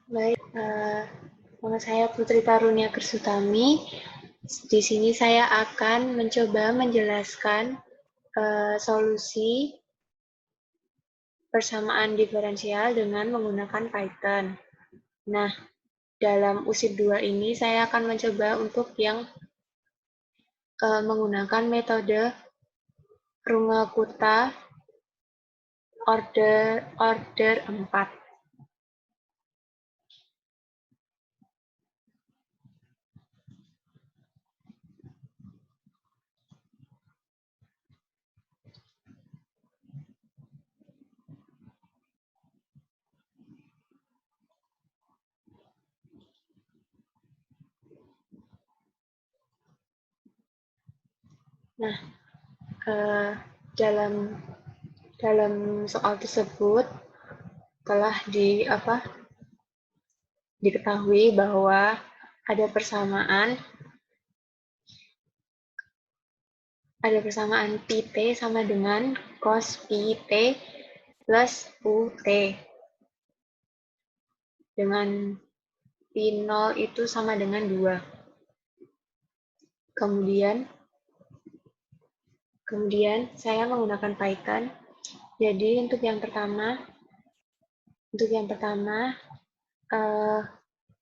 Baik, nama saya Putri Tarunia Gersutami. Di sini saya akan mencoba menjelaskan solusi persamaan diferensial dengan menggunakan Python. Nah, dalam USIP 2 ini saya akan mencoba untuk yang menggunakan metode Runge-Kutta order 4. Nah, dalam soal tersebut telah diketahui bahwa ada persamaan pt sama dengan cos pt plus ut, dengan p0 itu sama dengan 2. Kemudian saya menggunakan Python. Jadi untuk yang pertama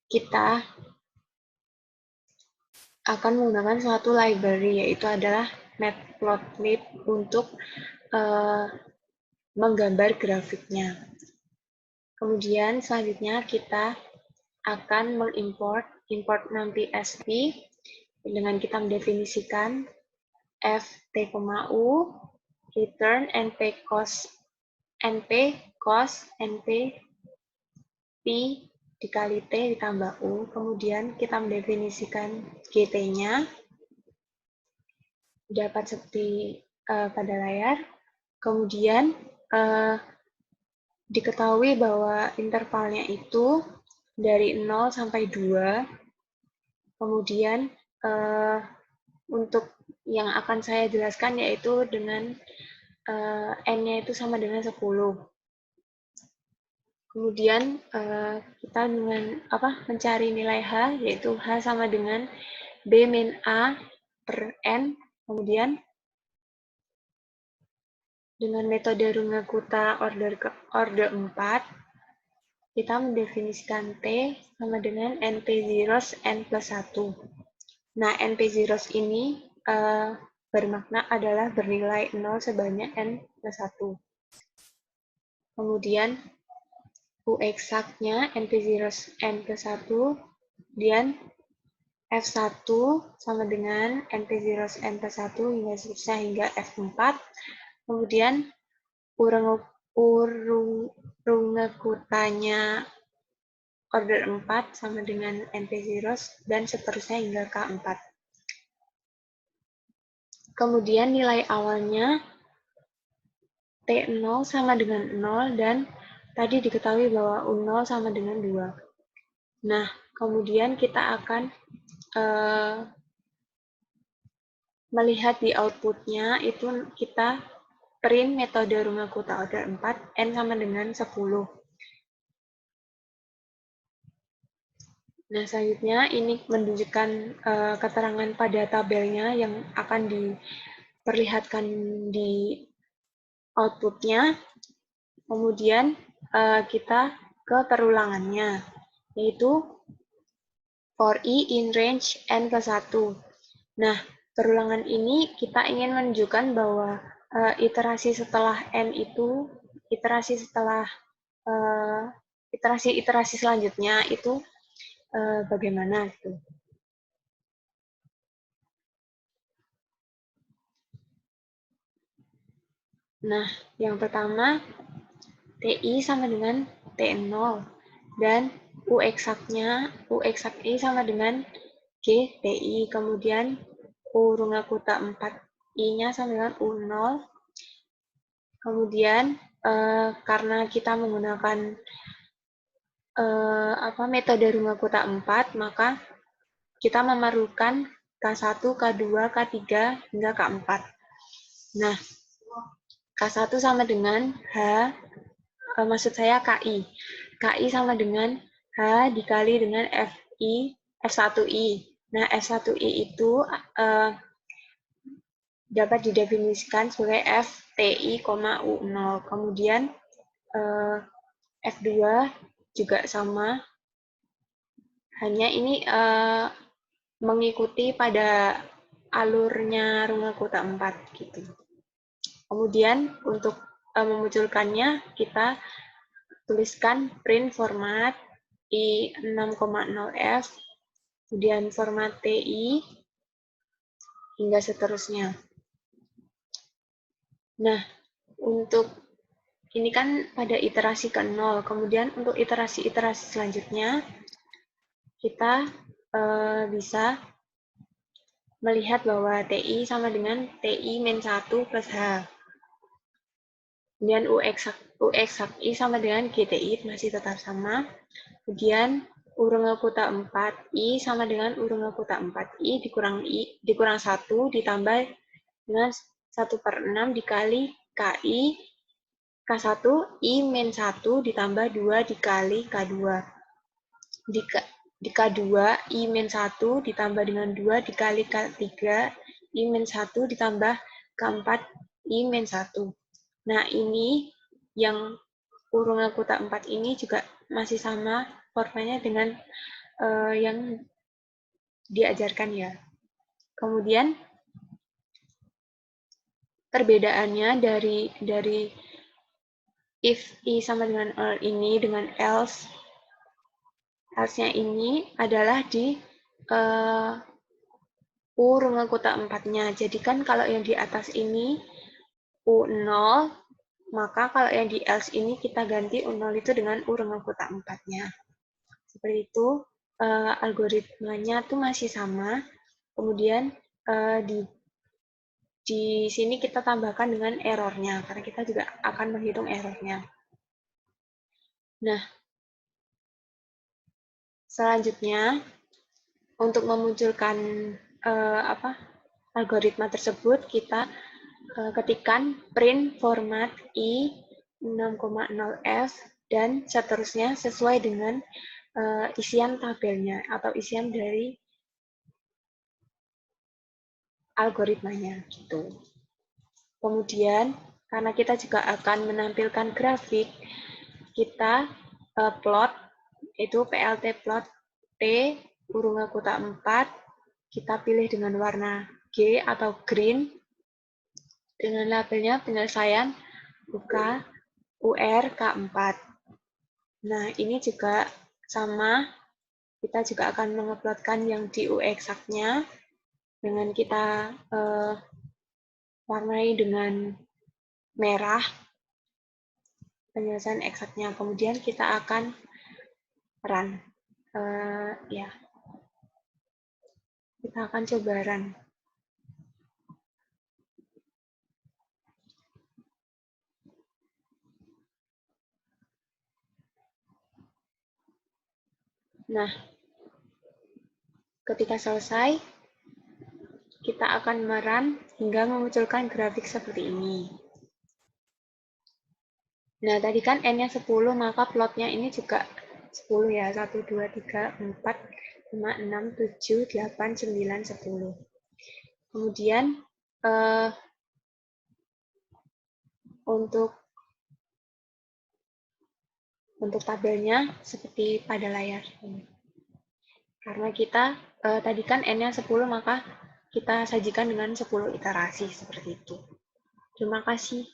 kita akan menggunakan suatu library, yaitu adalah Matplotlib untuk menggambar grafiknya. Kemudian selanjutnya kita akan mengimport 6PSP dengan kita mendefinisikan ft,u return np cos np p dikali t ditambah u. Kemudian kita mendefinisikan gt-nya dapat seperti pada layar. Kemudian diketahui bahwa intervalnya itu dari 0 sampai 2. Kemudian untuk yang akan saya jelaskan yaitu dengan n-nya itu sama dengan 10. Kemudian kita dengan mencari nilai H, yaitu H sama dengan B min A per N. Kemudian dengan metode Runge-Kutta order 4, kita mendefinisikan T sama dengan NP zeros N plus 1. Nah, NP zeros ini bermakna adalah bernilai 0 sebanyak N plus 1. Kemudian U eksaknya NP zeros N plus 1, kemudian F1 sama dengan NP zeros N plus 1 hingga seterusnya hingga F4. Kemudian Runge-Kuttanya order 4 sama dengan NP zeros dan seterusnya hingga K4. Kemudian nilai awalnya T0 sama dengan 0 dan tadi diketahui bahwa U0 sama dengan 2. Nah, kemudian kita akan melihat di outputnya itu kita print metode Runge-Kutta order 4, N sama dengan 10. Nah, selanjutnya ini menunjukkan keterangan pada tabelnya yang akan diperlihatkan di outputnya. Kemudian kita ke perulangannya, yaitu for i in range n ke 1. Nah, perulangan ini kita ingin menunjukkan bahwa iterasi setelah n itu, iterasi selanjutnya itu bagaimana gitu. Nah, yang pertama TI sama dengan T0 dan U eksak I sama dengan G TI. Kemudian U Runge-Kutta 4I-nya sama dengan U0. Kemudian karena kita menggunakan metode Runge-Kutta 4, maka kita memerlukan K1, K2, K3 hingga K4. Nah, K1 sama dengan H, maksud saya KI. KI sama dengan dikali dengan F1I. Nah, F1I itu dapat didefinisikan sebagai FTI, U0. Kemudian F2 juga sama, hanya ini mengikuti pada alurnya rungga kuta 4 gitu. Kemudian untuk memunculkannya kita tuliskan print format I6,0F, kemudian format TI, hingga seterusnya. Nah, untuk ini kan pada iterasi ke-0, kemudian untuk iterasi-iterasi selanjutnya, kita bisa melihat bahwa TI sama dengan TI min 1 plus H. Kemudian U exact I sama dengan GTI masih tetap sama. Kemudian U rungga kuta 4I sama dengan U rungga kuta 4I dikurang 1 ditambah dengan 1/6 dikali KI K1 I min 1 ditambah 2 dikali K2. Di K2 I min 1 ditambah dengan 2 dikali K3 I min 1 ditambah K4 I min 1. Nah, ini yang U rungga kuta 4 ini juga masih sama formanya dengan yang diajarkan ya. Kemudian perbedaannya dari if I sama dengan ini dengan else-nya ini adalah di U rungga kuta 4-nya. Jadi kan kalau yang di atas ini U0, maka kalau yang di else ini kita ganti U0 itu dengan U rungga kuta 4-nya. Seperti itu, algoritmanya tuh masih sama. Kemudian di sini kita tambahkan dengan errornya, karena kita juga akan menghitung errornya. Nah, selanjutnya, untuk memunculkan algoritma tersebut, kita ketikkan print format I6,0F dan seterusnya sesuai dengan isian tabelnya atau isian dari algoritmanya gitu. Kemudian karena kita juga akan menampilkan grafik, kita plot itu PLT plot T U rungga kuta 4, kita pilih dengan warna G atau green dengan labelnya penyelesaian UK UR K4. Nah, ini juga sama, kita juga akan menguploadkan yang di U exact-nya dengan kita warnai dengan merah penyelesaian eksaknya. Kemudian kita akan run. Ya, kita akan coba run. Nah, ketika selesai, kita akan merun hingga memunculkan grafik seperti ini. Nah, tadi kan N-nya 10, maka plotnya ini juga 10 ya. 1, 2, 3, 4, 5, 6, 7, 8, 9, 10. Kemudian, untuk tabelnya seperti pada layar. Karena kita tadi kan N-nya 10, maka kita sajikan dengan 10 iterasi seperti itu. Terima kasih.